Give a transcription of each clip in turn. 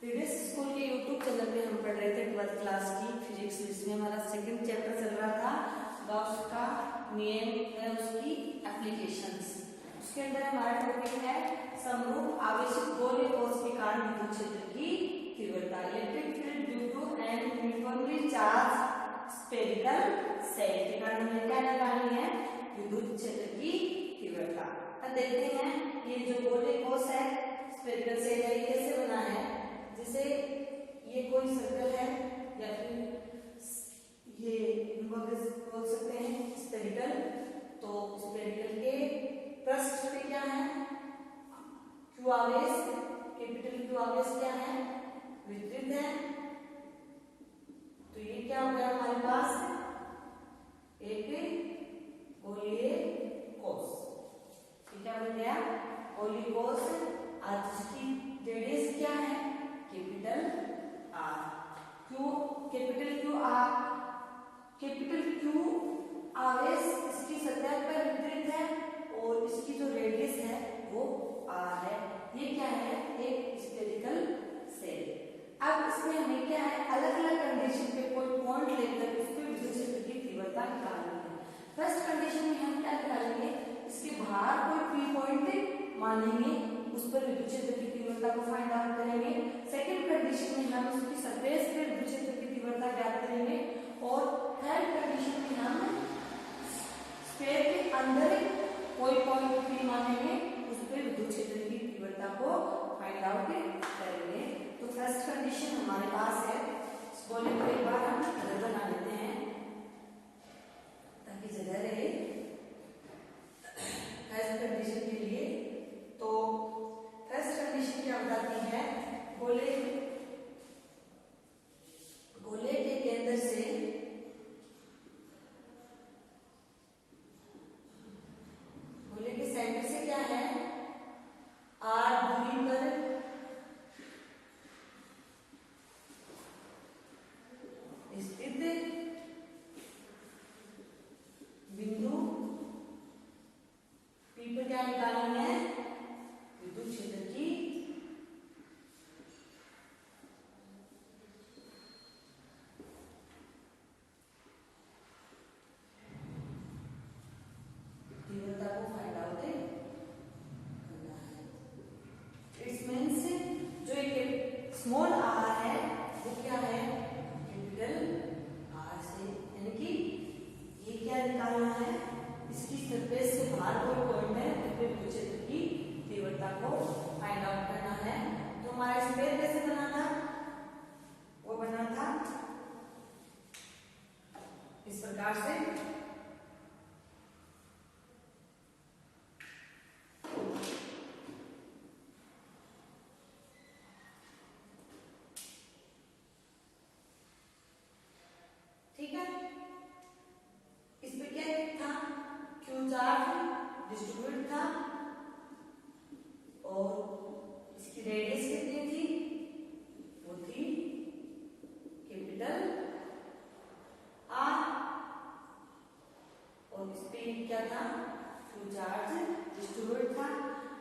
Previous school के YouTube channel पे हम पढ़ रहे थे 12th क्लास की फिजिक्स, जिसमें हमारा सेकंड चैप्टर चल रहा था गॉस का नियम है, उसकी एप्लीकेशंस। उसके अंदर हमारा टॉपिक है समरूप आवेशित गोलीय कोश के कारण विद्युत क्षेत्र की तीव्रता, electric field due to an uniformly charge spherical shell के कारण हमें क्या निकालनी है, विद्युत क्षेत्र की तीव्रता। अब देखते हैं ये जो गोलीय कोश है, स्फेरिकल सेल है, कैसे बना है। जैसे ये कोई सर्कल है या फिर ये बोल सकते हैं स्फेरिकल, तो स्फेरिकल के पृष्ठ पे क्या है, क्यू आवेश, कैपिटल क्यू आवेश क्या है, वितरित है। तो ये क्या हो गया हमारे पास एक गोलीय कोश, क्या बन गया गोलीय कोश। आज इसकी रेडियस क्या है, capital R, Q capital Q R, capital Q आवेश इसकी सतह पर वितरित है और इसकी जो रेडियस है वो आर है। ये क्या है, एक स्फेरिकल सेल। अब इसमें हमें क्या है, अलग अलग कंडीशन पे कोई पॉइंट लेकर उस पर विद्युत क्षेत्र की तीव्रता निकालनी है। फर्स्ट कंडीशन में हम क्या निकालेंगे, इसके बाहर कोई पी पॉइंट मानेंगे, उस पर विद्युत क्षेत्र की तीव्रता को फाइंड आउट करेंगे। सेकंड कंडीशन में हम उसकी सरफेस पर विद्युत क्षेत्र की तीव्रता ज्ञात करेंगे और थर्ड कंडीशन में हम स्फीयर के अंदर कोई पॉइंट पी मानेंगे, उस पर विद्युत क्षेत्र की तीव्रता को फाइंड आउट करेंगे। तो फर्स्ट कंडीशन हमारे पास है, इस गोले को एक बार हम नजर बना लेते हैं ताकि जगह रहे फर्स्ट कंडीशन के लिए। तो फर्स्ट कंडीशन क्या बताती है, गोले के केंद्र से गोले के सेंटर से क्या है, आर दूरी पर स्थित बिंदु पी पर क्या निकालनी है, विद्युत क्षेत्र की तीव्रता को फाइंड आउट करना है। इट्स मींस जो एक स्मॉल आर है वो क्या है, कैपिटल आर से, यानी कि ये क्या निकालना है, इसकी सरफेस से बाहर कोई पॉइंट है तो फिर विद्युत क्षेत्र की तीव्रता को फाइंड आउट करना है। तो हमारा स्फीयर कैसे बना था, वो बना था इस प्रकार से। ठीक है, इस पे क्या था, क्यू चार्ज डिस्ट्रीब्यूट था और इसकी रेडियस कितनी थी, वो थी कैपिटल आर, और इस पे क्या था, क्यू चार्ज डिस्ट्रीब्यूट था।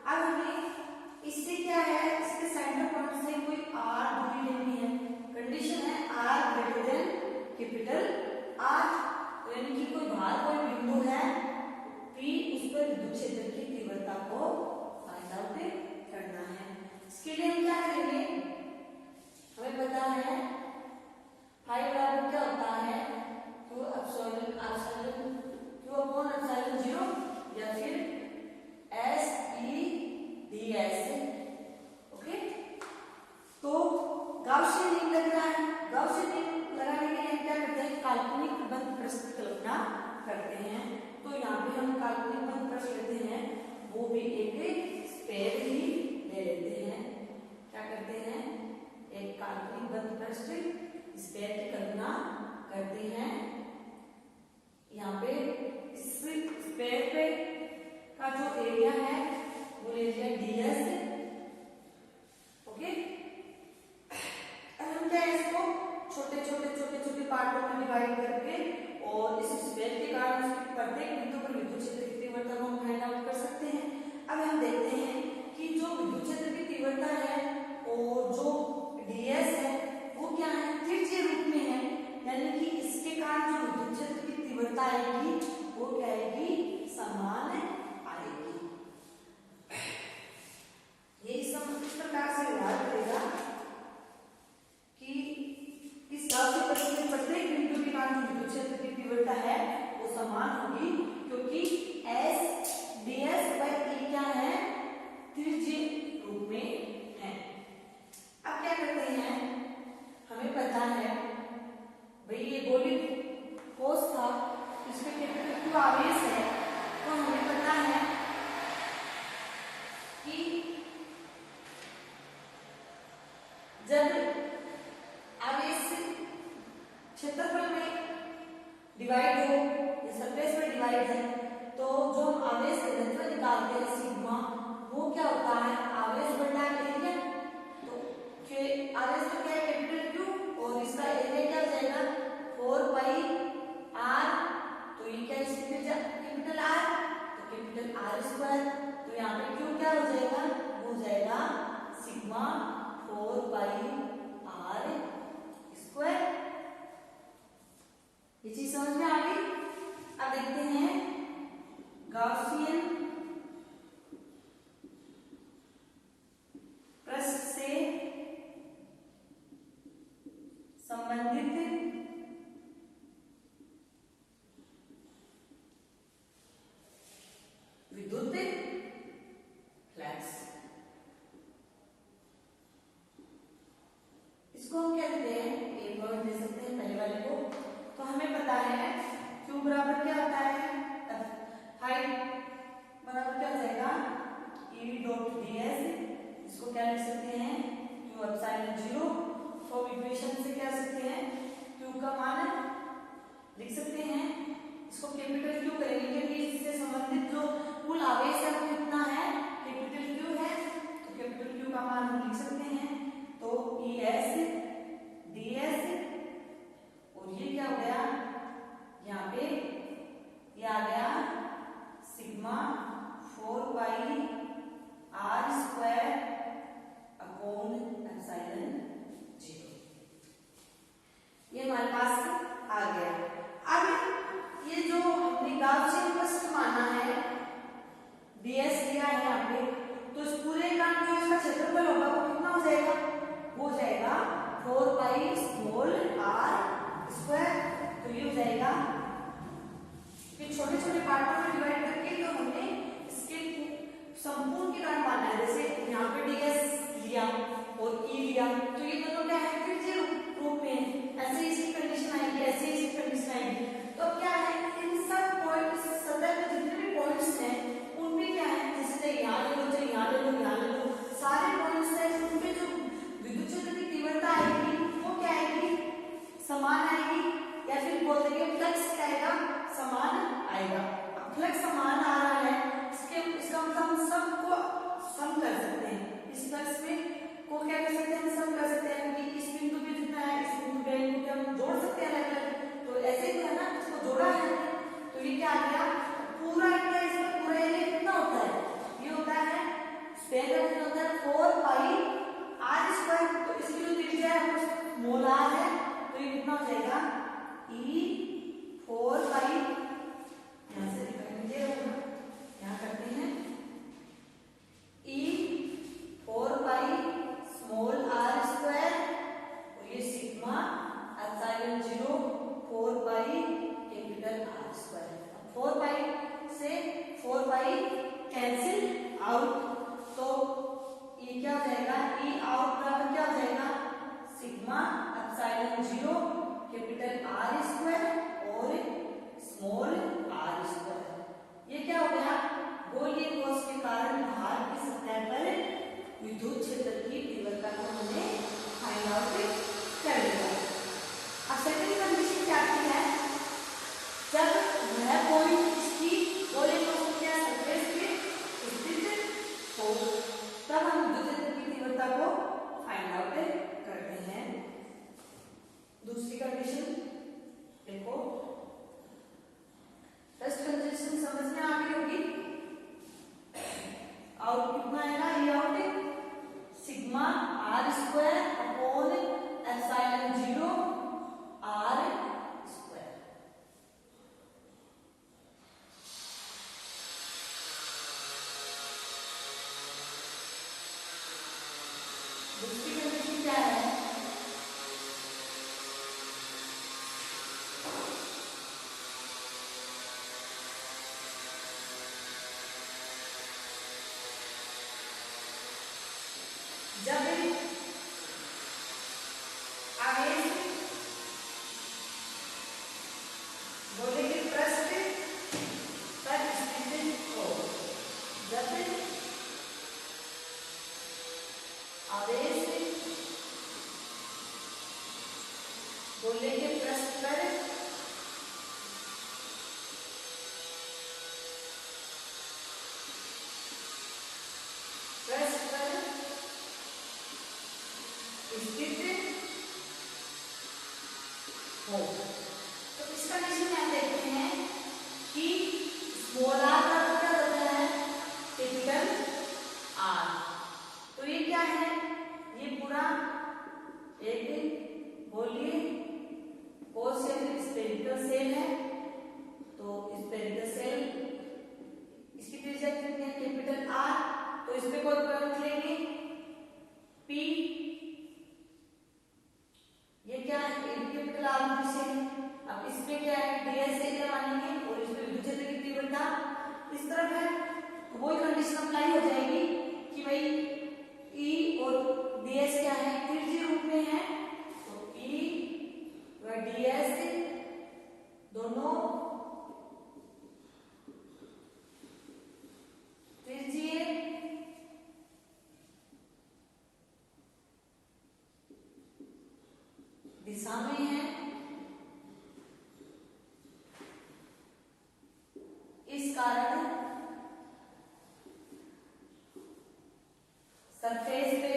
अब हमें इससे क्या है, इसके सेंटर पॉइंट से कोई आर दूरी लेनी है। कंडीशन है R greater than capital R, यानी कि कोई बाहर कोई बिंदु है पी, उस पर विद्युत क्षेत्र की तीव्रता को फाइंड आउट करना है। इसके लिए हम क्या करेंगे, हमें पता है फाई बराबर क्या होता है, क्यू अपॉन एप्सिलॉन 0 या फिर S E D S. Okay, तो गाउसियन नियम लग रहा है, गाउसियन नियम लगाने के लिए हम क्या करते हैं, काल्पनिक बंद पृष्ठ की कल्पना करते हैं। तो यहाँ पे हम काल्पनिक बंद पृष्ठ लेते हैं, वो भी एक स्फीयर ही ले लेते हैं। क्या करते हैं, एक काल्पनिक बंद पृष्ठ स्फीयर की कल्पना करते हैं। यहाँ पे इस स्फीयर पे का जो एरिया है वो ले लिया ds। ओके, हम क्या है, इसको छोटे छोटे पार्टों में डिवाइड करके और इस स्फीयर के कारण उसके प्रत्येक बिंदु पर विद्युत क्षेत्र की तीव्रता को हम फाइंड आउट कर सकते हैं। अब हम देखते हैं कि जो विद्युत क्षेत्र की तीव्रता है और जो ds जब आवेश क्षेत्रफल में डिवाइड हो या सरफेस में डिवाइड है तो जो हम आवेश घनत्व निकालते हैं सिग्मा, वो क्या होता है, आवेश बटा एरिया। तो आवेश तो क्या है, कैपिटल क्यू, और इसका एरिया क्या हो जाएगा 4 पाई आर। तो ये क्या कैपिटल आर, तो कैपिटल आर स्क्वायर। तो यहाँ पे क्यू क्या हो जाएगा, वो हो जाएगा सिग्मा 4 पाई आर स्क्वायर। ये चीज समझ में आ गई। अब देखते हैं गॉसियन पृष्ठ से संबंधित विद्युत फ्लक्स, इसको हम क्या देते हैं, एक पॉइंट दे सकते हैं पहले वाले को। तो हमें पता है Q बराबर क्या होता है, हाइट बराबर क्या हो जाएगा E डॉट ds। इसको क्या लिख सकते हैं Q एप्सिलॉन 0। तो इक्वेशन से क्या लिख सकते हैं, Q का मान लिख सकते हैं। इसको कैपिटल Q करेंगे क्योंकि इससे संबंधित जो कुल आवेश है वो कितना है, कैपिटल Q है। तो कैपिटल Q का मान हम लिख सकते हैं। तो ES ds, और ये क्या हो गया, यहाँ पे ये आ गया sigma 4 pi R square upon epsilon 0। ये हमारे पास आ गया। अब ये जो हमने गॉसियन पृष्ठ माना है, ds लिया है यहाँ पे, तो इस पूरे का जो इसका क्षेत्रफल होगा वो कितना हो जाएगा, वो हो जाएगा 4 पाई स्मॉल आर स्क्वायर। तो ये हो जाएगा, फिर छोटे छोटे पार्टों में डिवाइड करके तो हमने इसके संपूर्ण की तरह माना है। जैसे यहाँ पे ds लिया और E लिया, तो ये दोनों क्या है, त्रिज्यीय रूप में, ऐसे इसकी कंडीशन आएगी, ऐसे इसकी कंडीशन आएगी। तो अब क्या है, इन सब पॉइंट्स, सतह पे जितने भी पॉइंट्स हैं उनमें क्या है, जैसे यहाँ ले लो, यहाँ ले लो, यहाँ ले लो, सारे पॉइंट्स हैं, उनपे जो विद्युत क्षेत्र की तीव्रता आएगी वो क्या आएगी, समान आएगी, या फिर बोल देंगे फ्लक्स क्या आएगा, समान आएगा। अब फ्लक्स समान आ रहा है, इसका मतलब हम सबको सम कर सकते हैं। इस फ्लक्स में को क्या कर सकते हैं, हम सम कर सकते हैं कि इस बिंदु पे जितना है इस बिंदु पे इनको हम जोड़ सकते हैं अलग-अलग। तो ऐसे ही है ना, इसको जोड़ा है तो ये क्या आ गया, पूरा एरिया, इसका पूरा एरिया कितना होता है, ये होता है स्क्वायर का कितना होता है 4 पाई आर स्क्वायर। तो इसकी जो त्रिज्या है वो स्मॉल r है, तो ये कितना हो जाएगा E 4 पाई, यहाँ से निकालेंगे, यहाँ करते हैं E 4 pi small r square, और ये sigma epsilon 0 4 pi capital R square. 4 पाई से 4 पाई कैंसिल आउट, तो ये क्या हो जाएगा, E आउट बराबर क्या हो जाएगा, sigma epsilon 0 capital R square और स्मॉल r स्क्वायर। ये क्या हो गया, गोलीय कोश के कारण बाहर की सतह पर विद्युत क्षेत्र की तीव्रता को हमने फाइंड आउट कर लिया। अब सेकंड कंडीशन क्या आती है, जब वह पॉइंट इसकी गोलीय कोश के सरफेस पे स्थित हो, तब हम विद्युत क्षेत्र की तीव्रता को फाइंड आउट करते हैं। दूसरी कंडीशन देखो, फर्स्ट कंडीशन समझ में आ गई होगी। आउट कितना आएगा, ये out sigma R square upon epsilon 0 R square. दूसरी कंडीशन क्या है, जब आवेश गोले के पृष्ठ पर स्थित हो, जब आवेश गोले के पृष्ठ पर स्थित हो। तो इस कंडीशन में हम देखते हैं कि स्मॉल आर का अर्थ क्या होता है, कैपिटल आर। तो ये क्या है, ये पूरा एक बोलिए कोश स्फेरिकल सेल है। तो स्फेरिकल सेल इसकी त्रिज्या कितनी है, कैपिटल आर। तो इस पे कोई पॉइंट लेंगे पी, ये क्या है, कैपिटल आर से। अब इस पे क्या है, डीएस एरिया मानेंगे और इस पे विद्युत क्षेत्र की तीव्रता इस तरफ है। तो वही कंडीशन अप्लाई हो जाएगी कि भाई ई और डीएस क्या है, त्रिज्यीय रूप में है। तो ई व डीएस दोनों त्रिज्यीय दिशा में है। इस कारण सरफेस पे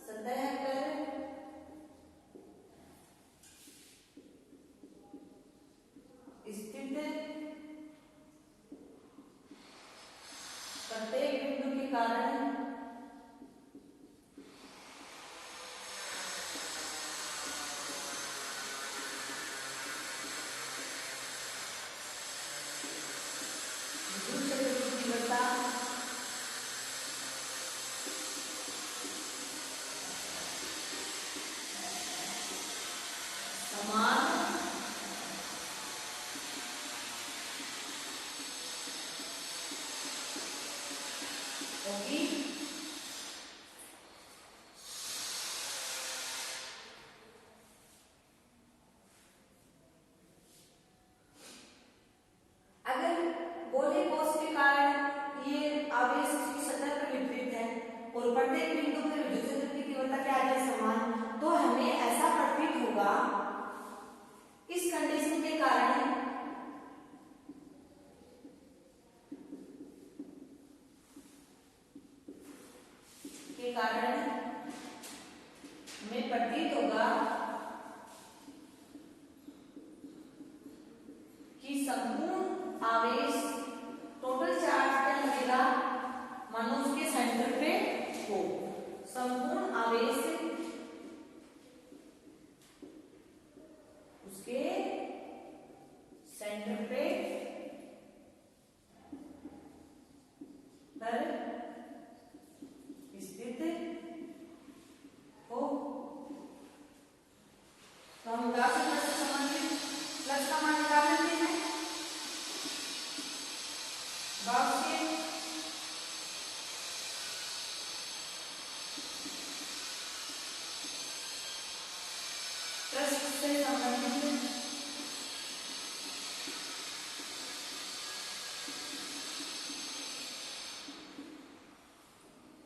सतह पर स्थित प्रत्येक बिंदु के कारण विद्युत क्षेत्र की तीव्रता समान होगी। अगर गोले कोश के कारण ये आवेश इसकी सतह पर वितरित है और प्रत्येक बिंदु पर विद्युत क्षेत्र की तीव्रता क्या आ जाए, समान, तो हमें ऐसा प्रतीत होगा इस कंडीशन के कारण हमें प्रतीत होगा कि संपूर्ण आवेश टोटल चार्ज क्या लगेगा, मानो उसके सेंटर पे हो। संपूर्ण आवेश उसके सेंटर पे पर स्थित हो। तो हम ग्राफ से संबंधित फ्लक्स का मान निकाल लेते हैं। बॉक्स के पृष्ठ से संबंधित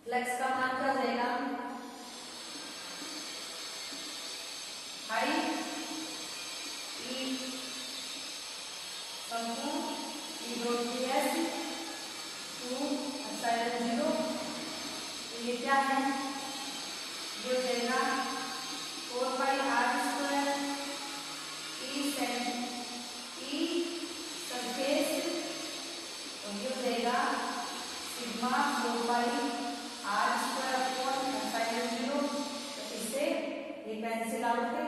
फ्लक्स का मान क्या जाएगा, आई ई संपूर्ण ई डॉट डीएस 2 एप्सिलॉन 0। ये क्या है, ये हो जाएगा 4 pi R square E surface, और ये हो जाएगा sigma 4 pi R square upon epsilon 0। तो इससे ये कैंसिल आउट है।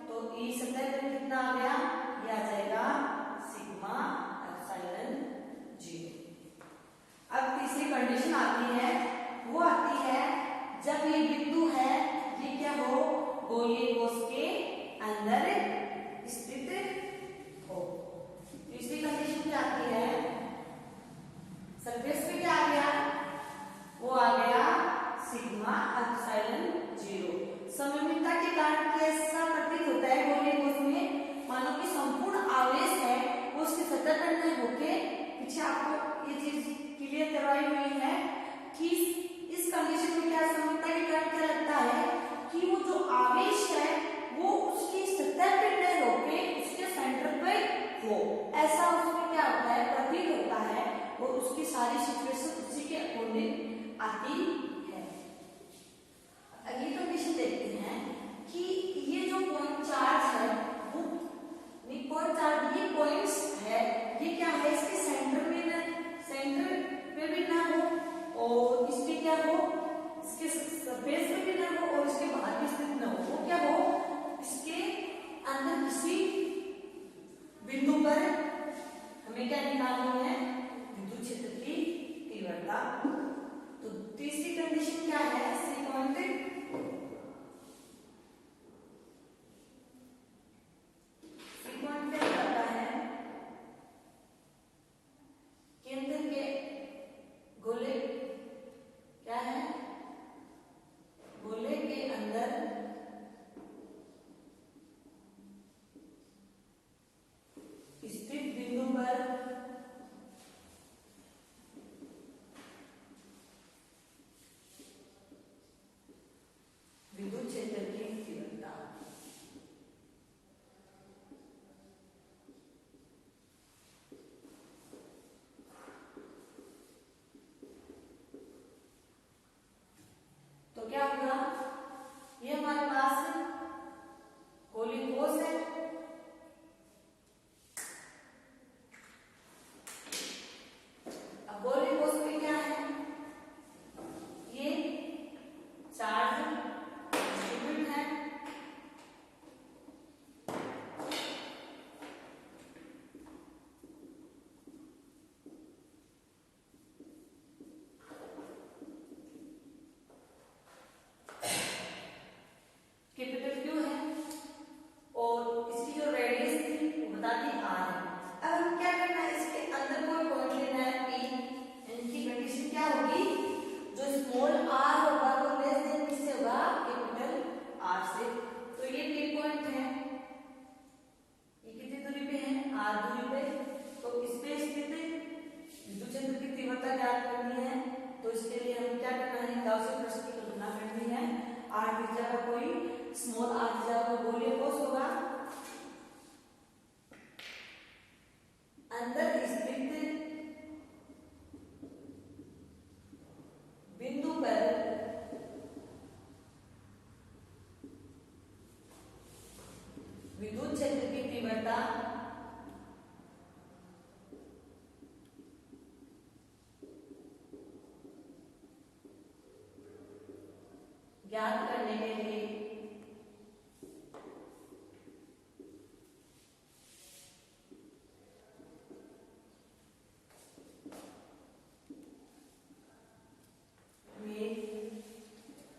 तो ई सतह पर कितना आ गया, ये आ जाएगा सिग्मा एप्सिलॉन 0। अब तीसरी कंडीशन आती है, वो आती है जब ये बिंदु है ये क्या हो, गोलीय कोश के अंदर स्थित हो। तीसरी कंडीशन क्या आती है, सरफेस पे क्या आ गया, वो आ गया सिग्मा एप्सिलॉन 0। सममितता के कारण कैसा प्रतीत होता है गोलीय कोश में, मानो कि संपूर्ण आवेश है वो उसकी सतह पर नहीं होके, पीछे आपको ये चीज क्लियर करवाई हुई है कि इस कंडीशन में क्या है कि वो जो आवेश है वो उसकी सतह पे न होके उसके सेंटर पे हो, ऐसा उसमें क्या होता है, प्रतीत होता है, और उसकी सारी सिचुएशन उसी के अकॉर्डिंग आती है। अगली कंडीशन देखते हैं कि ये जो पॉइंट चार्ज है वो पॉइंट चार्ज, ये पॉइंट्स है, ये क्या है, इसके सेंटर में ना, सेंटर पे भी ना हो, और इसके क्या हो, इसके सरफेस पे भी ना हो, और इसके बाहर भी स्थित ना हो, वो क्या हो, इसके अंदर किसी बिंदु पर हमें क्या निकालनी है, विद्युत क्षेत्र की तीव्रता। तो तीसरी कंडीशन क्या है, सी पॉइंट, सी पॉइंट क्या करता है, केंद्र के गोले क्या है, गोले के अंदर स्थित बिंदु पर विद्युत क्षेत्र की तीव्रता। तो क्या होगा, ये हमारे पास गोली ठोस है, अब गोली ठोस में क्या है, ये चार्ज डिस्ट्रीब्यूट है, कैपिटल क्यू है, और इसकी जो रेडियस थी वो बता दी आर है। अब हम क्या करना है, इसके अंदर कोई पॉइंट लेना है पी, इनकी कंडीशन क्या होगी, जो स्मॉल आर होगा वो लेस देन किससे होगा, कैपिटल आर से। तो ये पी पॉइंट है, ये कितनी दूरी पे है, आर दूरी पे, तो इस पे स्थित विद्युत क्षेत्र की तीव्रता ज्ञात करनी है। तो इसके लिए हमें क्या करना है, गाउसियन प्रश्न की कल्पना करनी है, आर की जगह कोई स्मॉल आर की जगह कोई गोलीय ठोस होगा, अंदर स्थित बिंदु पर विद्युत क्षेत्र की तीव्रता ज्ञात करने के लिए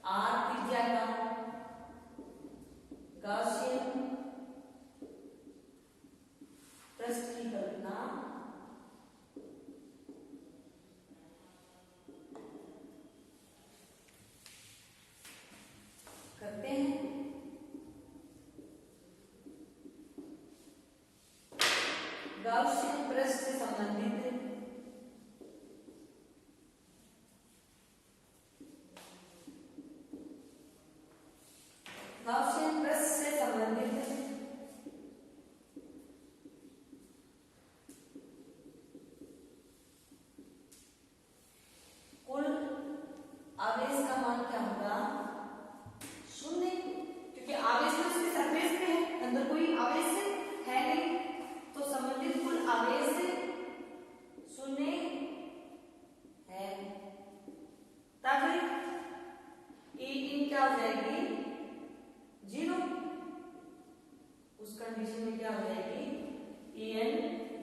आर त्रिज्या का गाउसियन पृष्ठ की कल्पना करते हैं। गाउसियन पृष्ठ से संबंधित गाउसियन पृष्ठ से संबंधित कुल आवेश का मान क्या होगा, शून्य, क्योंकि आवेश तो इसके सरफेस पे है, अंदर कोई आवेश है नहीं, तो संबंधित कुल आवेश शून्य है, तब ई इन क्या हो जाएगी, जीरो। उस कंडीशन में क्या हो जाएगी, ई एन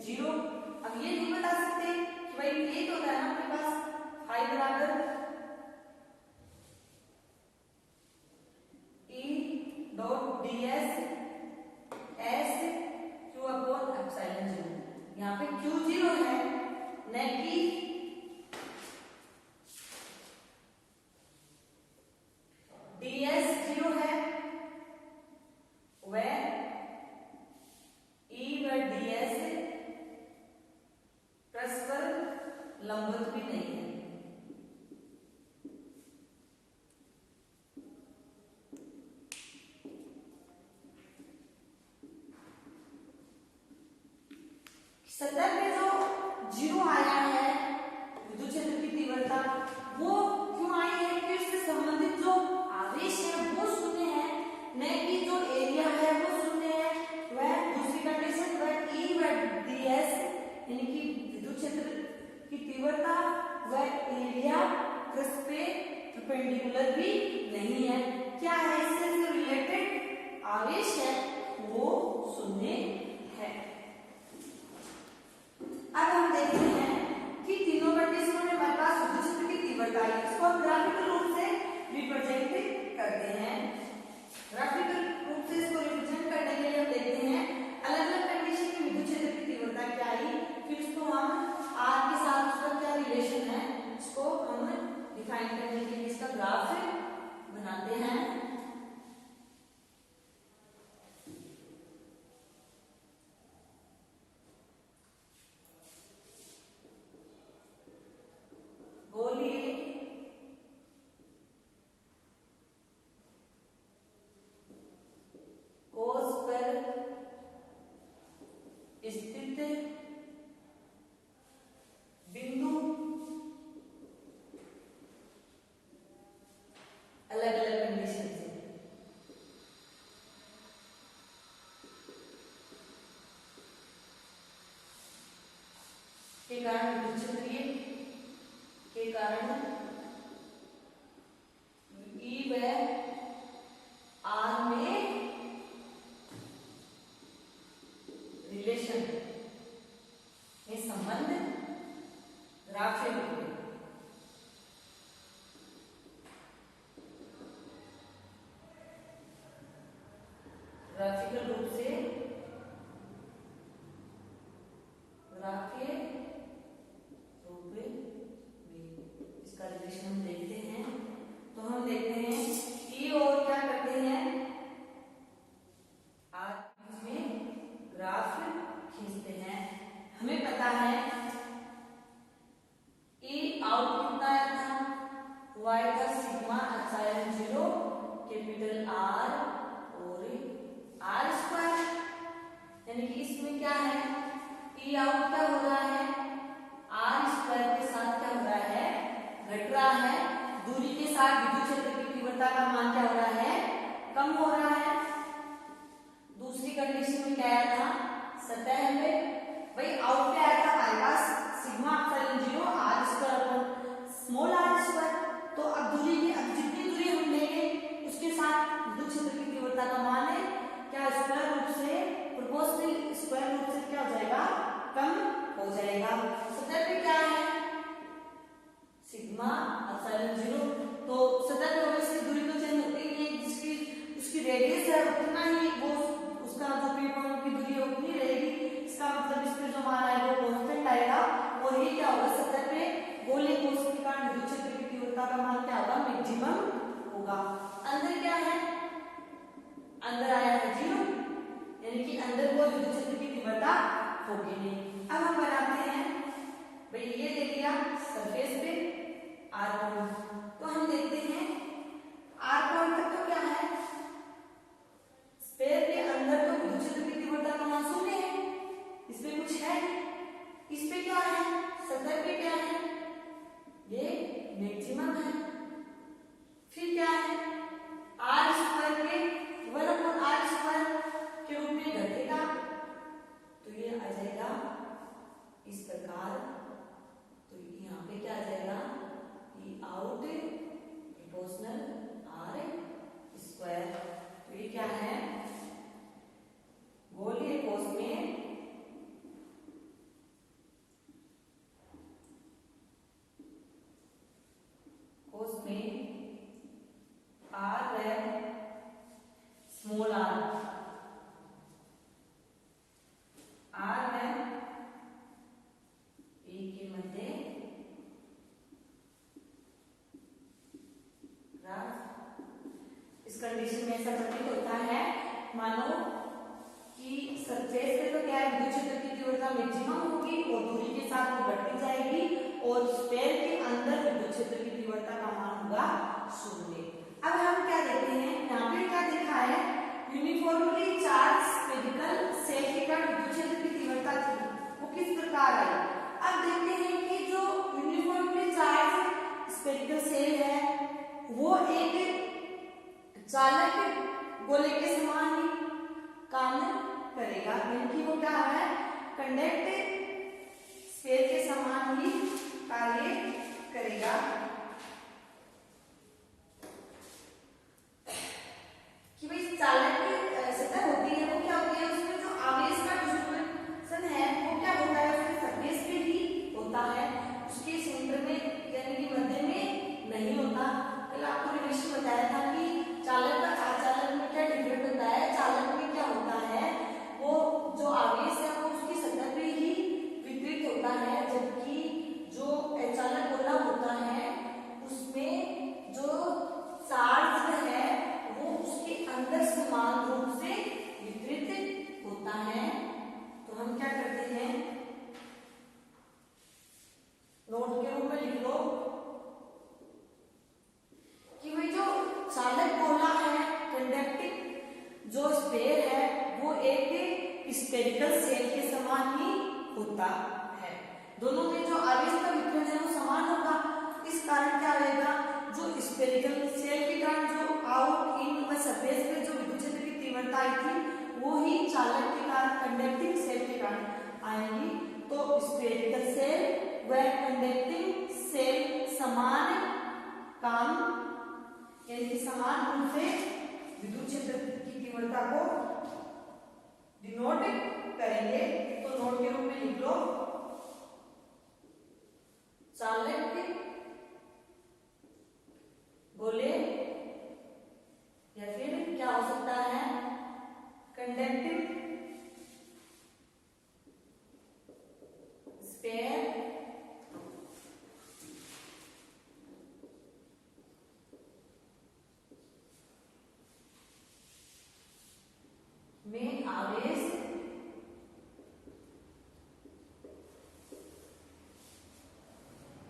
जीरो। अब ये नहीं बता सकते कि भाई ये तो है ना अपने पास फाई बराबर ई dot D S S Q upon epsilon zero. यहाँ पे क्यू जीरो है, न कि ds जीरो है, वह ई व ds परस्पर लंबवत सतह पे जो जीरो आया है विद्युत क्षेत्र की तीव्रता वो क्यों आई है कि इससे संबंधित जो आवेश है वो शून्य है, न कि जो एरिया है वो शून्य है। वह दूसरी कंडीशन वह ई व ds यानी कि विद्युत क्षेत्र की तीव्रता व एरिया पृष्ठ पे परपेंडिकुलर भी नहीं है। क्या है, इससे जो रिलेटेड आवेश है वो शून्य है। अब हम देखते हैं कि तीनों कंडीशनों में हमारे पास विद्युत क्षेत्र की तीव्रता है, इसको हम ग्राफिकल रूप से रिप्रेजेंट करते हैं। ग्राफिकल रूप से इसको रिप्रेजेंट करने के लिए हम देखते हैं अलग अलग कंडीशन में विद्युत क्षेत्र की तीव्रता क्या आई, फिर इसको हम आर के साथ उसका क्या रिलेशन है इसको हम डिफाइन करने के लिए इसका ग्राफ बनाते हैं। के कारण विद्युत क्षेत्रीय के कारण ई व आर में रिलेशन में संबंध ग्राफिकल रूप से इसका रिलेशन हम देखते हैं। तो हम देखते हैं ई और क्या करते हैं आर में ग्राफ खींचते हैं। हमें पता है ई आउट कितना आया था, वाई का सिग्मा एप्सिलॉन 0 कैपिटल आर और आर स्क्वायर, यानी कि इसमें क्या है ई आउट क्या हो रहा है आर स्क्वायर के साथ क्या हो रहा है घट रहा है, दूरी के साथ विद्युत क्षेत्र की तीव्रता का मान क्या हो रहा है कम हो रहा है। दूसरी कंडीशन में क्या आया था सतह में भाई आउट पे आया था हमारे पास sigma epsilon 0 R square upon small R square. तो अब दूरी की अब जितनी दूरी हम लेंगे उसके साथ विद्युत क्षेत्र की तीव्रता का मान है क्या स्क्वायर रूप से प्रोपोर्शनल स्क्वायर रूप से क्या हो जाएगा कम हो जाएगा। सतह पे क्या है सिग्मा एप्सिलॉन 0, तो सतह पे ऑब्वियसली दूरी तो चेंज होती ही है, जिसकी उसकी रेडियस है उतना ही वो उसका जो पीपॉइंट की दूरी है उतनी रहेगी। इसका मतलब इसमें जो मान आएगा वो कांस्टेंट आएगा और ये क्या होगा सतह पे गोलीय कोश के कारण विद्युत क्षेत्र की तीव्रता का मान क्या होगा मैक्सिमम होगा। अंदर क्या है अंदर आया है 0, यानी कि अंदर वो विद्युत क्षेत्र की तीव्रता होगी नहीं। अब हम बनाते हैं भाई ये ले लिया सरफेस पे आर पॉइंट, तो हम देखते हैं आर पॉइंट तक तो क्या है स्फीयर के अंदर तो विद्युत क्षेत्र की तीव्रता का मान शून्य है, इसमें कुछ है, इस पे क्या है सतह पे क्या है ये मैक्सिमम है। फिर क्या है आर स्क्वायर के 1/r स्क्वायर के रूप में घटेगा, तो ये आ जाएगा इस प्रकार। तो यहाँ पे क्या आ जाएगा ई आउट प्रोपोर्शनल आर स्क्वायर। तो ये क्या है गोलीय कोश में आर है स्मॉल आर है ए के मध्य ग्राफ। इस कंडीशन में ऐसा प्रतीत होता है मानो कि सरफेस पे तो क्या है विद्युत क्षेत्र की तीव्रता मैक्सिमम होगी और दूरी के साथ वो बढ़ती जाएगी और स्फीयर के अंदर विद्युत क्षेत्र की तीव्रता का मान होगा 0। अब हम क्या देखते हैं यहाँ पे क्या लिखा है यूनिफॉर्मली चार्ज स्फेरिकल शेल के कारण विद्युत क्षेत्र की तीव्रता थी वो किस कार आई। अब देखते हैं कि जो यूनिफॉर्मली चार्ज स्फेरिकल सेल है वो एक चालक गोले के समान ही काम करेगा, क्योंकि वो क्या है, कंडक्ट स्फेयर के समान ही कार्य करेगा। कि भाई चालक की सतह होती है वो क्या होती है, उसमें जो आवेश का डिस्ट्रीब्यूशन है वो क्या होता है, उसके सरफेस पे ही होता है, उसके सेंटर में यानी कि मध्य में नहीं होता। कल आपको रिलेशन बताया था कि चालक का अचालक में क्या डिफरेंट होता है। चालक में क्या होता है, वो जो आवेश है वो उसकी सतह पे ही वितरित होता है, जबकि जो अचालक गोला होता है उसमें जो चार्ज है वो उसके अंदर समान रूप से वितरित होता है। तो हम क्या करते हैं, नोट के रूप में लिख लो कि भाई जो चालक गोला है, कंडक्टिंग जो स्फेयर है वो एक स्फेरिकल सेल के समान ही होता है। दोनों में जो आवेश का वितरण है वो समान होगा। इस कारण क्या रहेगा, जो स्फेरिकल सेल के कारण जो आउट इन व सरफेस पे जो विद्युत क्षेत्र की तीव्रता आई थी वो ही चालक के कारण कंडक्टिंग सेल के कारण आएगी। तो स्फेरिकल सेल व कंडक्टिंग सेल समान काम यानी कि समान रूप से विद्युत क्षेत्र की तीव्रता को डिनोट करेंगे। तो नोट के रूप में लिख लो, चालक गोले या फिर क्या हो सकता है, कंडक्टिव स्फेयर में आवेश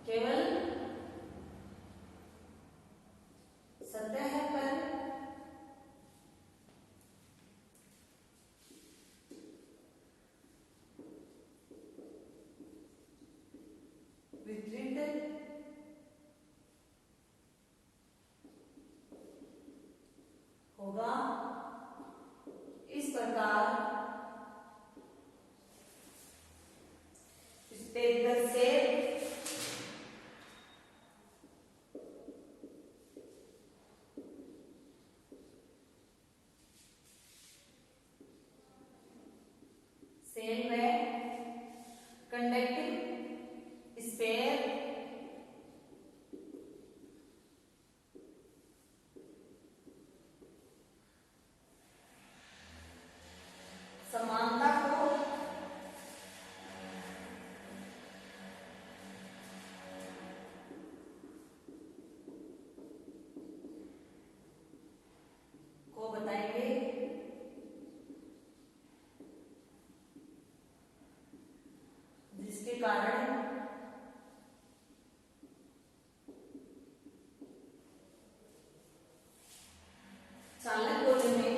केवल सतह पर वितरित होगा। इस प्रकार स्फेरिकल सेल में कंडक्टिव स्फेयर समानता को बताएंगे। जिसके कारण चालक गोले में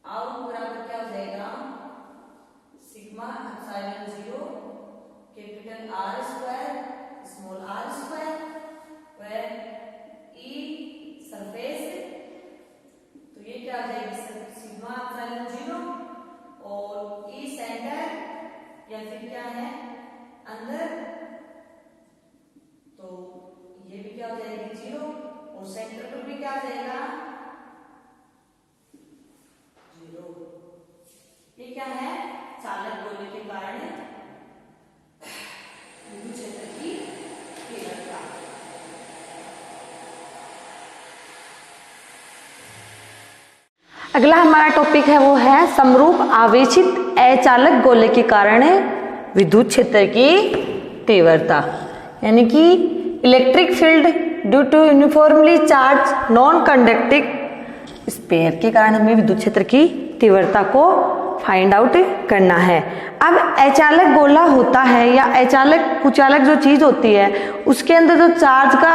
आउट बराबर क्या हो जाएगा, sigma epsilon 0 capital R square small R square where E surface, तो ये क्या आ जाएगी, सिग्मा एप्सिलॉन 0 और E सेंटर या फिर क्या है अंदर, तो ये भी क्या हो जाएगी 0 और सेंटर पर भी क्या आ जाएगा 0। ये क्या है, चालक गोले के कारण विद्युत क्षेत्र की तीव्रता। अगला हमारा टॉपिक है वो है समरूप आवेशित अचालक गोले के कारण विद्युत क्षेत्र की तीव्रता, यानी कि electric field due to uniformly charge non conducting sphere के कारण हमें विद्युत क्षेत्र की तीव्रता को फाइंड आउट करना है। अब अचालक गोला होता है या अचालक कुचालक जो चीज होती है उसके अंदर जो चार्ज का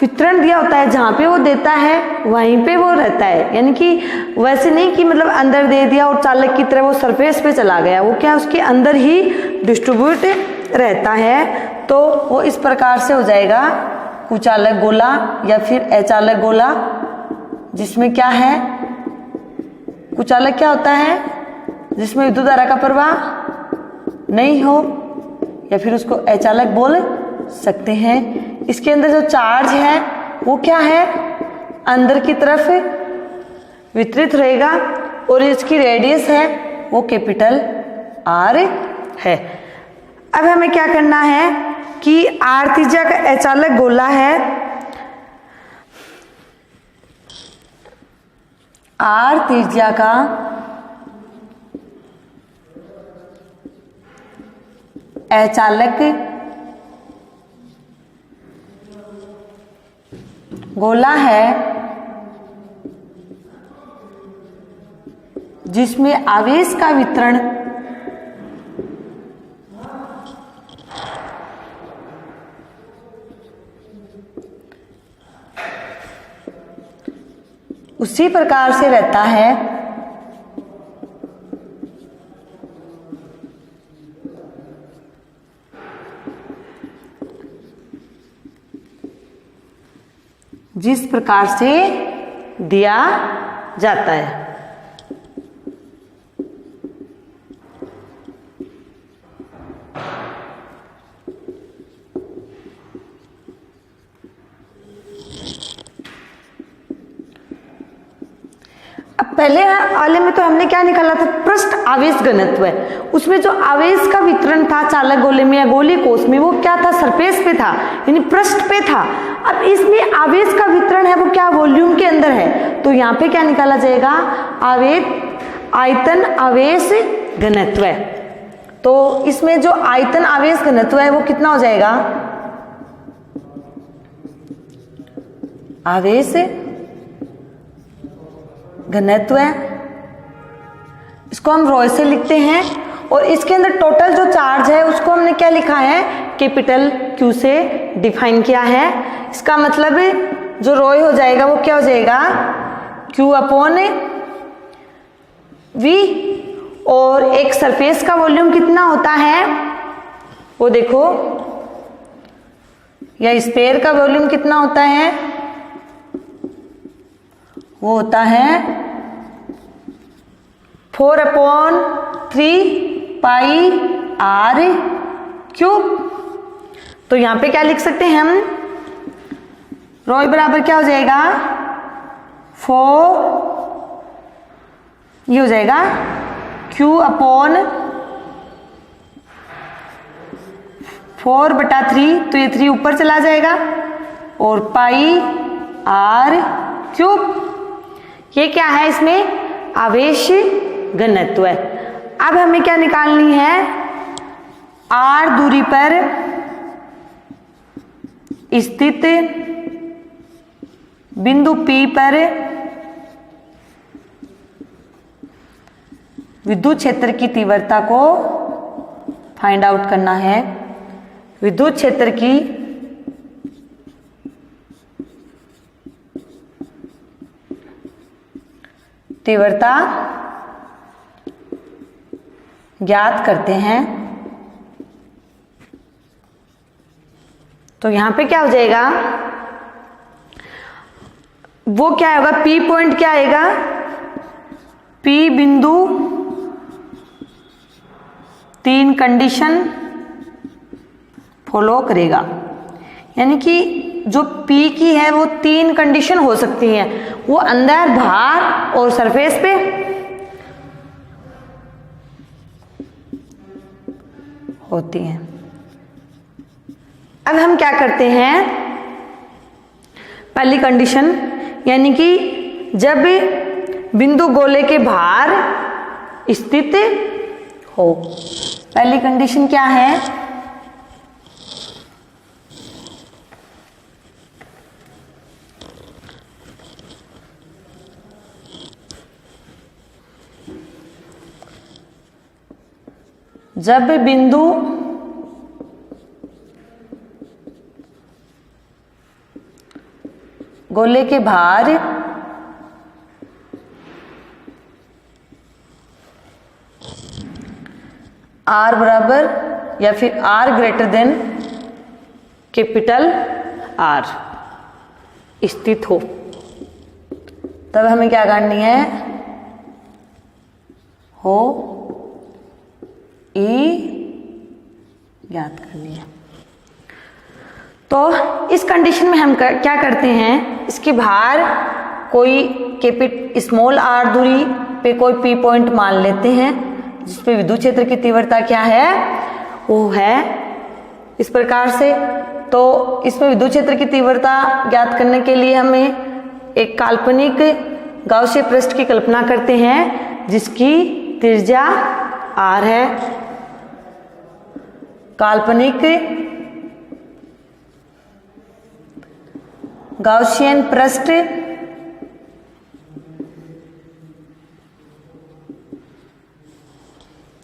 वितरण दिया होता है, जहाँ पे वो देता है वहीं पे वो रहता है, यानी कि वैसे नहीं कि मतलब अंदर दे दिया और चालक की तरह वो सरफेस पे चला गया, वो क्या उसके अंदर ही डिस्ट्रीब्यूट रहता है। तो वो इस प्रकार से हो जाएगा कुचालक गोला या फिर अचालक गोला, जिसमें क्या है, कुचालक क्या होता है, जिसमें विद्युत धारा का प्रवाह नहीं हो, या फिर उसको अचालक बोल सकते हैं। इसके अंदर जो चार्ज है वो क्या है, अंदर की तरफ वितरित रहेगा और इसकी रेडियस है वो कैपिटल आर है। अब हमें क्या करना है कि आर त्रिज्या का अचालक गोला है, आर त्रिज्या का अचालक गोला है जिसमें आवेश का वितरण उसी प्रकार से रहता है जिस प्रकार से दिया जाता है। पहले वाले में तो हमने क्या निकाला था, पृष्ठ आवेश घनत्व है, उसमें जो आवेश का वितरण था चालक गोले में या गोली कोष में वो क्या था, सरफेस पे था, यानी पृष्ठ पे था। अब इसमें आवेश का वितरण है वो क्या, वॉल्यूम के अंदर है, तो यहाँ पे क्या निकाला जाएगा, आवेश आयतन आवेश घनत्व है। तो इसमें जो आयतन आवेश घनत्व है वो कितना हो जाएगा, आवेश घनत्व है, इसको हम रॉय से लिखते हैं, और इसके अंदर टोटल जो चार्ज है उसको हमने क्या लिखा है, कैपिटल क्यू से डिफाइन किया है। इसका मतलब जो रॉय हो जाएगा वो क्या हो जाएगा, क्यू अपॉन वी, और एक सरफेस का वॉल्यूम कितना होता है वो देखो, या स्फीयर का वॉल्यूम कितना होता है, वो होता है 4/3 पाई आर क्यूब। तो यहां पे क्या लिख सकते हैं हम, रॉय बराबर क्या हो जाएगा, 4, ये हो जाएगा क्यू अपॉन 4/3, तो ये 3 ऊपर चला जाएगा, और पाई आर क्यूब। ये क्या है, इसमें आवेश घनत्व है। अब हमें क्या निकालनी है, आर दूरी पर स्थित बिंदु P पर विद्युत क्षेत्र की तीव्रता को फाइंड आउट करना है। विद्युत क्षेत्र की तीव्रता ज्ञात करते हैं। तो यहां पे क्या हो जाएगा, वो क्या होगा, P पॉइंट क्या आएगा, P बिंदु 3 कंडीशन फॉलो करेगा, यानी कि जो P की है वो 3 कंडीशन हो सकती है, वो अंदर, बाहर और सरफेस पे। होती हैं। अब हम क्या करते हैं, पहली कंडीशन, यानी कि जब बिंदु गोले के बाहर स्थित हो, पहली कंडीशन क्या है, जब बिंदु गोले के भार R बराबर या फिर R greater than capital R स्थित हो, तब हमें क्या करनी है, हो E ज्ञात करनी है। तो इस कंडीशन में हम क्या करते हैं, इसके बाहर कोई स्मॉल r दूरी पे कोई P पॉइंट मान लेते हैं, जिसपे विद्युत क्षेत्र की तीव्रता क्या है, वो है इस प्रकार से। तो इसमें विद्युत क्षेत्र की तीव्रता ज्ञात करने के लिए हमें एक काल्पनिक गाउसीय पृष्ठ की कल्पना करते हैं, जिसकी त्रिज्या r है। काल्पनिक गाउसियन पृष्ठ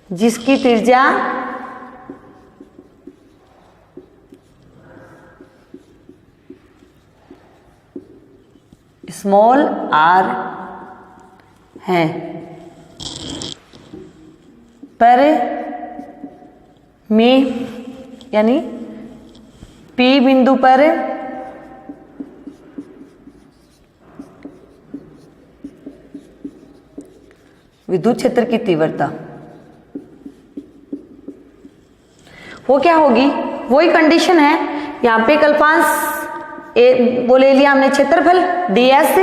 जिसकी त्रिज्या स्मॉल r है, पर में यानी P बिंदु पर विद्युत क्षेत्र की तीव्रता वो क्या होगी, वही कंडीशन है। यहाँ पे कल्पांश वो ले लिया हमने क्षेत्रफल ds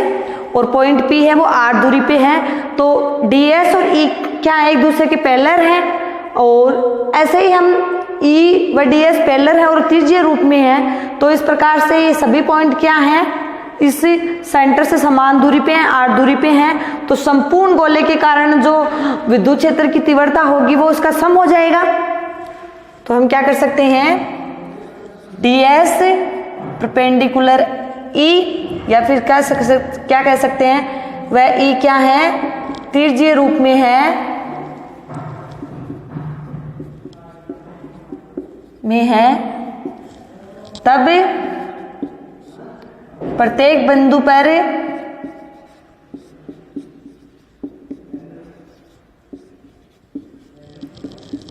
और पॉइंट P है वो r दूरी पे है, तो ds और e क्या है, एक दूसरे के पैरेलल हैं, और ऐसे ही हम e व ds पैरेलल है और त्रिज्यीय रूप में है। तो इस प्रकार से ये सभी पॉइंट क्या हैं, इस सेंटर से समान दूरी पे हैं, r दूरी पे हैं। तो संपूर्ण गोले के कारण जो विद्युत क्षेत्र की तीव्रता होगी वो उसका सम हो जाएगा। तो हम क्या कर सकते हैं, ds परपेंडिकुलर E, या फिर क्या कह सकते हैं, वह E क्या है, त्रिज्यीय रूप में है, तब प्रत्येक बिंदु पर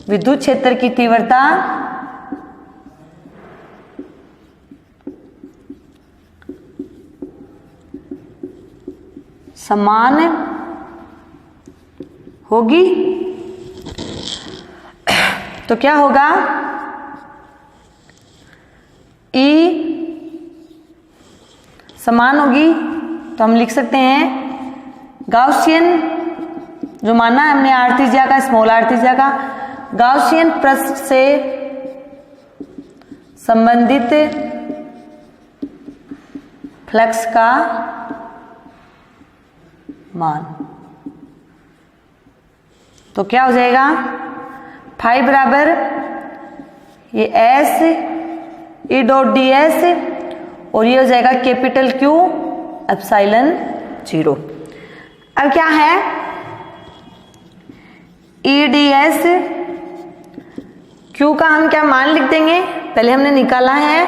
विद्युत क्षेत्र की तीव्रता समान होगी। तो क्या होगा, E समान होगी, तो हम लिख सकते हैं गाउसियन जो माना है हमने r त्रिज्या का, स्मॉल r त्रिज्या का, गाउसियन पृष्ठ से संबंधित फ्लक्स का मान। तो क्या हो जाएगा, फाई बराबर ये s e dot D S और ये हो जाएगा कैपिटल Q एप्सिलॉन 0। अब क्या है, ई डी एस Q का हम क्या मान लिख देंगे, पहले हमने निकाला है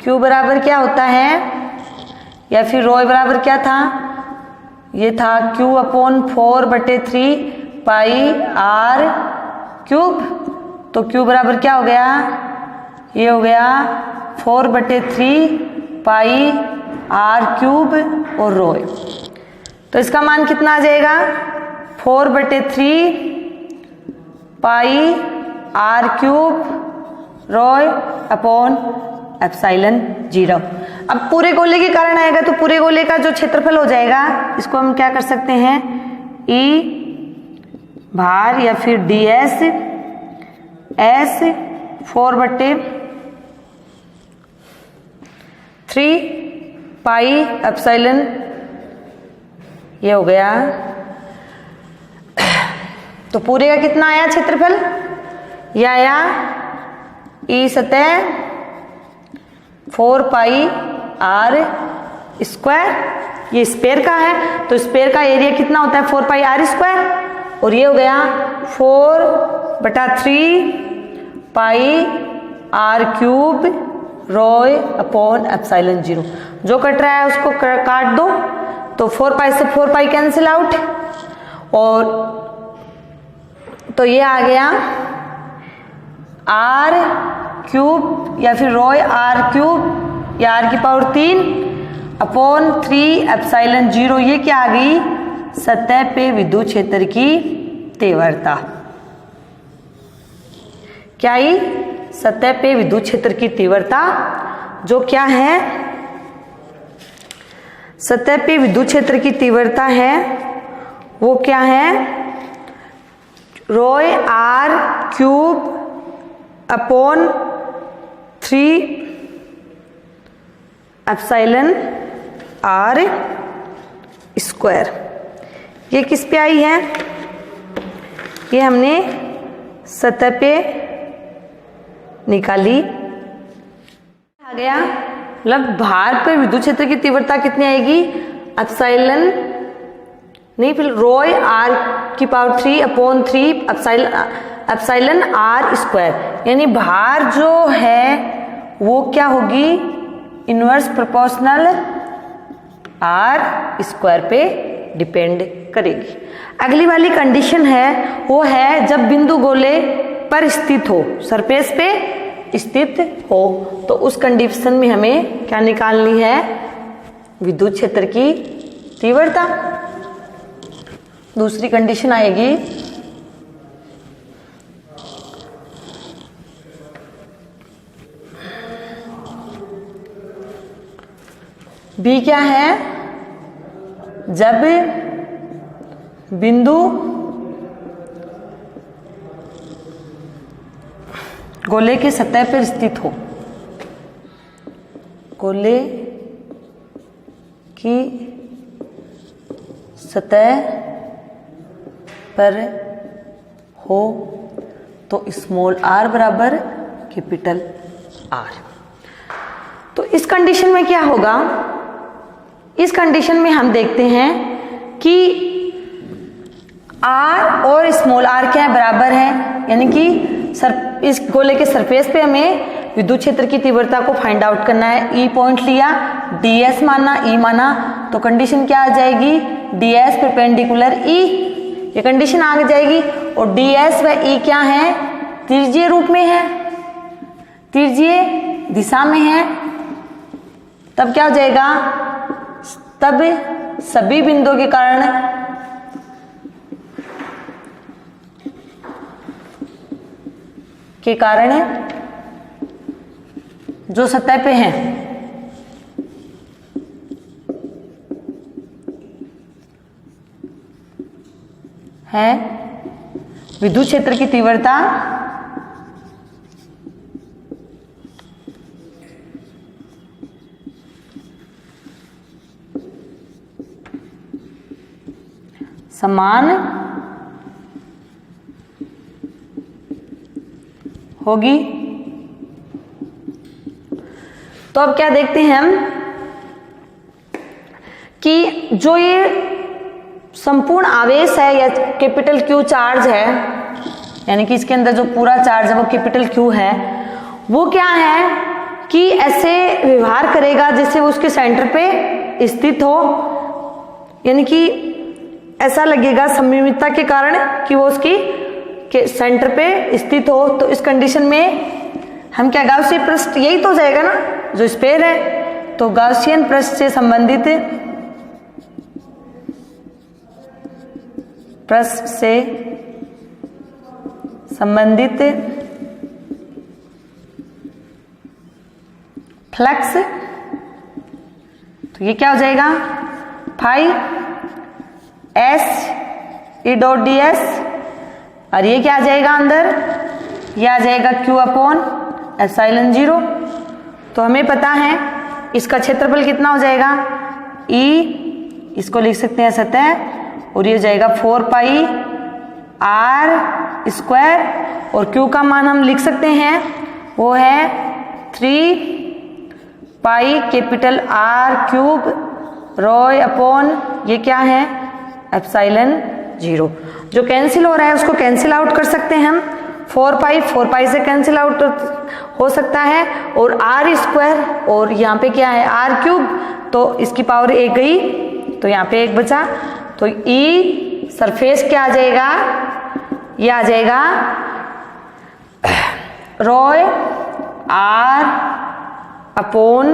Q बराबर क्या होता है, या फिर ρ बराबर क्या था, ये था Q अपॉन 4/3 पाई r क्यूब। तो Q बराबर क्या हो गया, ये हो गया 4/3 पाई r क्यूब और ρ। तो इसका मान कितना आ जाएगा, 4/3 पाई r क्यूब ρ अपॉन एप्सिलॉन 0। अब पूरे गोले के कारण आएगा, तो पूरे गोले का जो क्षेत्रफल हो जाएगा, इसको हम क्या कर सकते हैं, E भार या फिर ds s 4/3 पाई एप्सिलॉन, ये हो गया। तो पूरे का कितना आया क्षेत्रफल, ये आया E सतह 4 पाई r स्क्वायर, ये स्पेयर का है, तो स्पेयर का एरिया कितना होता है, 4 पाई r स्क्वायर, और ये हो गया 4 बटा 3 pi R cube rho upon epsilon 0। जो कट रहा है उसको काट दो, तो 4 पाई से 4 पाई कैंसिल आउट, और तो ये आ गया आर क्यूब या फिर रोय आर क्यूब या आर की पावर 3 अपॉन 3 एप्सिलॉन 0। ये क्या आ गई? सतह पे विद्युत क्षेत्र की तीव्रता। क्या आई? सतह पे विद्युत क्षेत्र की तीव्रता, जो क्या है? सतह पे विद्युत क्षेत्र की तीव्रता है वो क्या है? Rho R cube upon 3 epsilon R square. ये किस पे आई है? ये हमने सतह पे निकाली। आ गया मतलब भार पर विद्युत क्षेत्र की तीव्रता कितनी आएगी? एप्सिलॉन नहीं, फिर रोय आर की power 3 upon 3 epsilon R square, यानी भार जो है वो क्या होगी? इनवर्स प्रोपोर्शनल आर स्क्वायर पे डिपेंड करेगी। अगली वाली कंडीशन है वो है जब बिंदु गोले पर स्थित हो, सरफेस पे स्थित हो, तो उस कंडीशन में हमें क्या निकालनी है? विद्युत क्षेत्र की तीव्रता। दूसरी कंडीशन आएगी बी, क्या है? जब बिंदु गोले की सतह पर स्थित हो, गोले की सतह पर हो तो स्मॉल आर बराबर कैपिटल आर। तो इस कंडीशन में क्या होगा? इस कंडीशन में हम देखते हैं कि आर और स्मॉल आर क्या है? बराबर है, यानी कि इस गोले के सरफेस पे हमें विद्युत क्षेत्र की तीव्रता को फाइंड आउट करना है। ई पॉइंट लिया, ds माना, ई माना, तो कंडीशन क्या आ जाएगी? ds परपेंडिकुलर ई, ये कंडीशन आ जाएगी। और ds व ई क्या है? त्रिज्यीय रूप में है, त्रिज्यीय दिशा में है। तब क्या हो जाएगा? तब सभी बिंदुओं के कारण जो सतह पे हैं है विद्युत क्षेत्र की तीव्रता समान होगी। तो अब क्या देखते हैं हम कि जो ये संपूर्ण आवेश है या कैपिटल क्यू चार्ज है, यानी कि इसके अंदर जो पूरा चार्ज है वो कैपिटल क्यू है, वो क्या है कि ऐसे व्यवहार करेगा जैसे वो उसके सेंटर पे स्थित हो, यानी कि ऐसा लगेगा सममितता के कारण कि वो उसकी के सेंटर पे स्थित हो। तो इस कंडीशन में हम क्या, गाउसियन पृष्ठ यही तो हो जाएगा ना जो स्फेयर है, तो गाउसियन पृष्ठ से संबंधित फ्लक्स, तो ये क्या हो जाएगा? Phi S E dot D S, और ये क्या आ जाएगा अंदर? ये आ जाएगा Q अपॉन एप्सिलॉन 0। तो हमें पता है इसका क्षेत्रफल कितना हो जाएगा? E, इसको लिख सकते हैं सतह, और ये हो जाएगा 4 पाई r स्क्वायर, और Q का मान हम लिख सकते हैं वो है 3 pi capital R cube rho upon ये क्या है? एप्सिलॉन 0। जो कैंसिल हो रहा है उसको कैंसिल आउट कर सकते हैं हम, 4 पाई से कैंसिल आउट हो सकता है, और आर स्क्वायर, और यहाँ पे क्या है आर क्यूब, तो इसकी पावर 1 गई, तो यहाँ पे 1 बचा, तो ई सरफेस क्या आ जाएगा, ये आ जाएगा रॉय आर अपॉन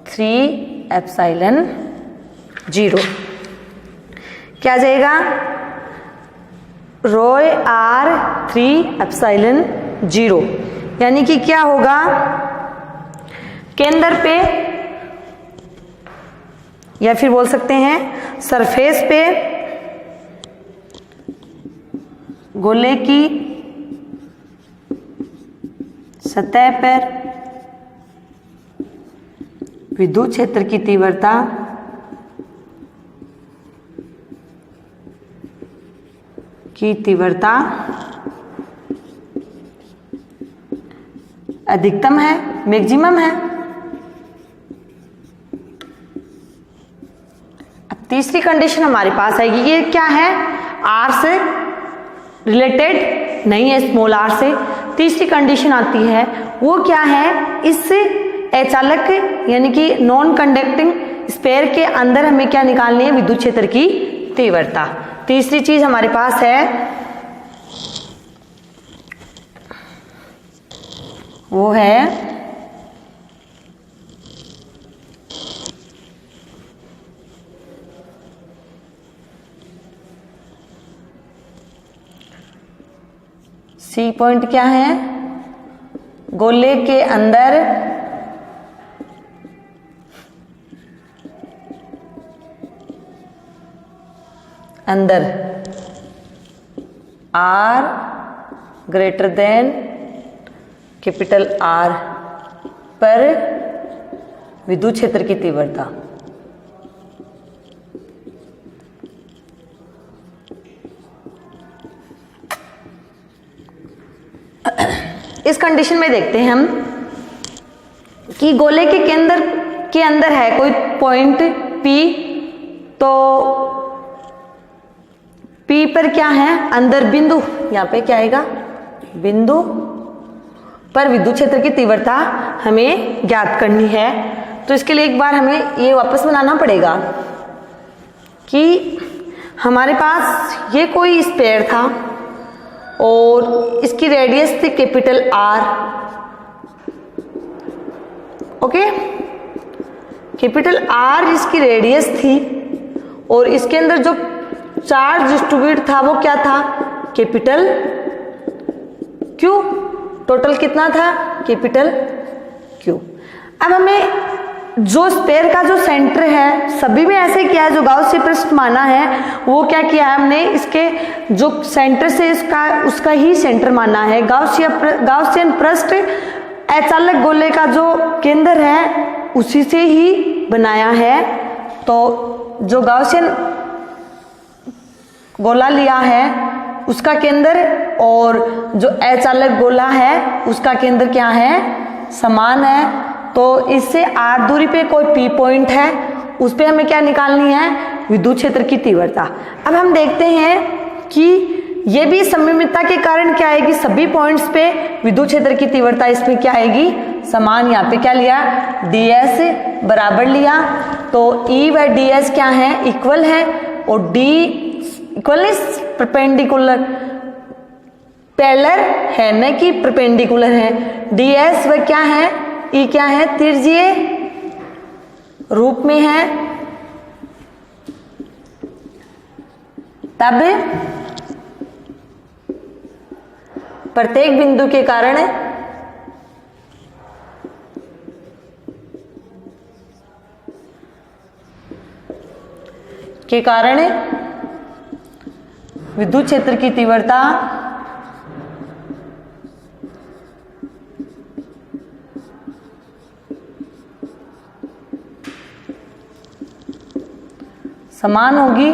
3 एप्सिलॉन 0, क्या आ जाएगा रॉय आर 3 एप्सिलॉन 0, यानी कि क्या होगा केंद्र पे, या फिर बोल सकते हैं सरफेस पे गोले की सतह पर विद्युत क्षेत्र की तीव्रता अधिकतम है, मैक्सिमम है। अब तीसरी कंडीशन हमारे पास आएगी, ये क्या है आर से रिलेटेड नहीं है, स्मॉल आर से। तीसरी कंडीशन आती है वो क्या है, इस अचालक यानी कि नॉन कंडक्टिंग स्फीयर के अंदर हमें क्या निकालनी है, विद्युत क्षेत्र की तीव्रता। तीसरी चीज हमारे पास है वो है सी पॉइंट, क्या है गोले के अंदर R greater than capital R पर विद्युत क्षेत्र की तीव्रता। इस कंडीशन में देखते हैं हम कि गोले के केंद्र के अंदर है कोई पॉइंट P, तो P पर क्या है अंदर बिंदु, यहां पे क्या आएगा बिंदु पर विद्युत क्षेत्र की तीव्रता हमें ज्ञात करनी है। तो इसके लिए एक बार हमें ये वापस बनाना पड़ेगा कि हमारे पास ये कोई स्फीयर था और इसकी रेडियस थी capital R, okay, capital R इसकी रेडियस थी, और इसके अंदर जो चार्ज डिस्ट्रीब्यूट था वो क्या था कैपिटल Q, टोटल कितना था कैपिटल Q। अब हमें जो स्फीयर का जो सेंटर है, सभी में ऐसे किया है, जो गाउसियन पृष्ठ माना है वो क्या किया है हमने, इसके जो सेंटर से उसका ही सेंटर माना है। गाउसियन पृष्ठ अचालक गोले का जो केंद्र है उसी से ही बनाया है। तो जो गाउसियन गोला लिया है उसका केंद्र और जो अचालक गोला है उसका केंद्र क्या है, समान है। तो इससे r दूरी पे कोई P पॉइंट है, उस पे हमें क्या निकालनी है, विद्युत क्षेत्र की तीव्रता। अब हम देखते हैं कि ये भी सममितता के कारण क्या आएगी, सभी पॉइंट्स पे विद्युत क्षेत्र की तीव्रता इसमें क्या आएगी, समान। यहाँ पे क्या लिया, ds बराबर लिया, तो E व ds क्या है, इक्वल है, और D इक्वल परपेंडिकुलर पैरेलल है, न कि परपेंडिकुलर है। ds वह क्या है, E क्या है, त्रिज्यीय रूप में है। तब प्रत्येक बिंदु के कारण विद्युत क्षेत्र की तीव्रता समान होगी।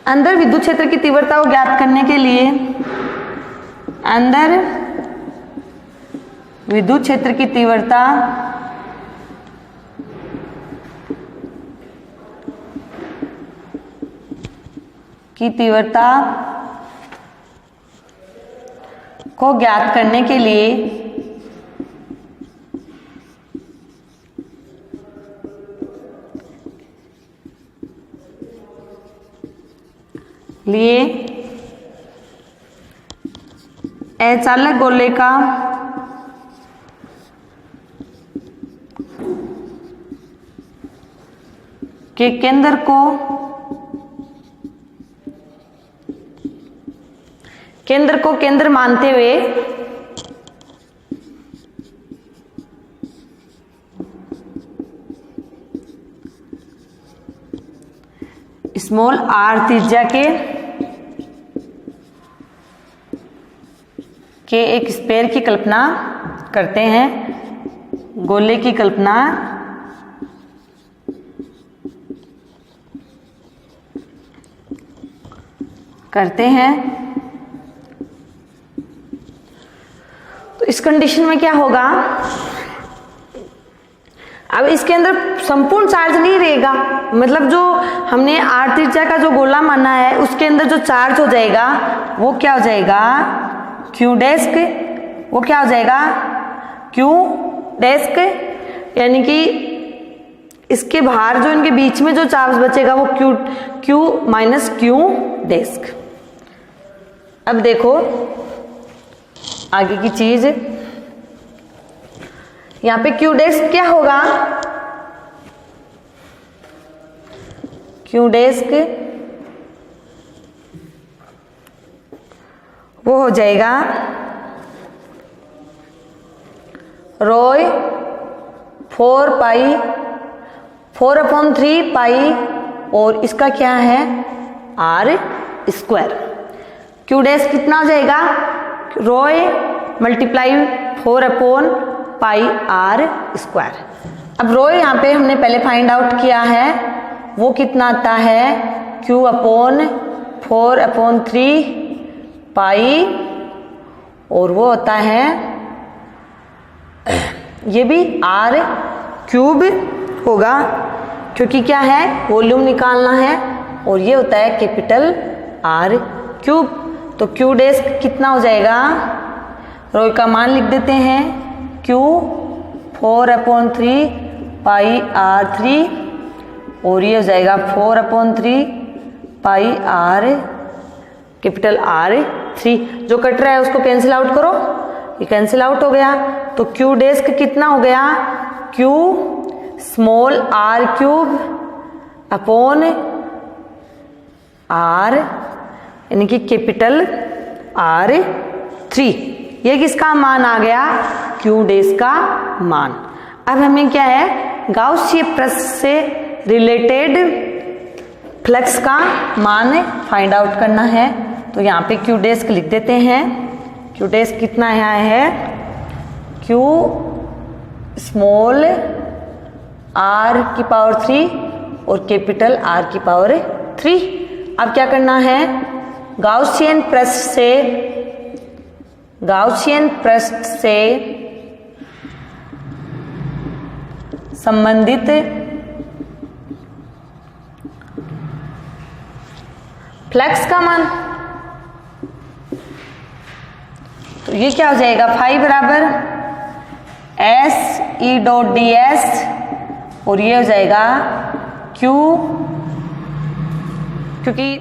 अंदर विद्युत क्षेत्र की तीव्रता को ज्ञात करने के लिए अंदर विद्युत क्षेत्र की तीव्रता की तीव्रता को ज्ञात करने के लिए अचालक गोले का के केंद्र को केंद्र मानते हुए स्मॉल आर त्रिज्या के एक स्फीयर की कल्पना करते हैं, गोले की कल्पना करते हैं। तो इस कंडीशन में क्या होगा, अब इसके अंदर संपूर्ण चार्ज नहीं रहेगा, मतलब जो हमने आर त्रिज्या का जो गोला माना है उसके अंदर जो चार्ज हो जाएगा वो क्या हो जाएगा, क्यू डेस्क, वो क्या हो जाएगा, क्यू डेस्क, यानी कि इसके बाहर जो इनके बीच में जो चार्ज बचेगा वो क्यू माइनस क्यू डेस्क। अब देखो आगे की चीज, यहां पे क्यू डेस्क क्या होगा, क्यू डेस्क वो हो जाएगा रोय 4/3 पाई और इसका क्या है आर स्क्वायर। क्यू डेस्क कितना हो जाएगा, रोय मल्टीप्लाई 4/पाई आर स्क्वायर। अब रोय यहाँ पे हमने पहले फाइंड आउट किया है, वो कितना आता है, Q/4/3 पाई, और वो होता है ये भी आर क्यूब होगा, क्योंकि क्या है वॉल्यूम निकालना है, और ये होता है कैपिटल आर क्यूब। तो क्यू डेस्क कितना हो जाएगा, रोय का मान लिख देते हैं, Q/4/3 पाई R3, और ये हो जाएगा 4/3 पाई R कैपिटल R3। जो कट रहा है उसको कैंसिल आउट करो, ये कैंसिल आउट हो गया। तो क्यू डेस्क कितना हो गया, Q small r cube upon R यानी कि कैपिटल R3। ये किसका मान आ गया, क्यू डेस्क का मान। अब हमें क्या है, गाउसीय प्रश्न से रिलेटेड फ्लक्स का मान फाइंड आउट करना है। तो यहाँ पे क्यू डेस्क लिख देते हैं, क्यू डेस्क कितना यहाँ है, क्यू स्मॉल r⁻³ और कैपिटल R⁻3। अब क्या करना है, गाउसियन पृष्ठ से संबंधित फ्लक्स का मान, तो ये क्या हो जाएगा, फाई बराबर SE.ds, और ये हो जाएगा Q, क्योंकि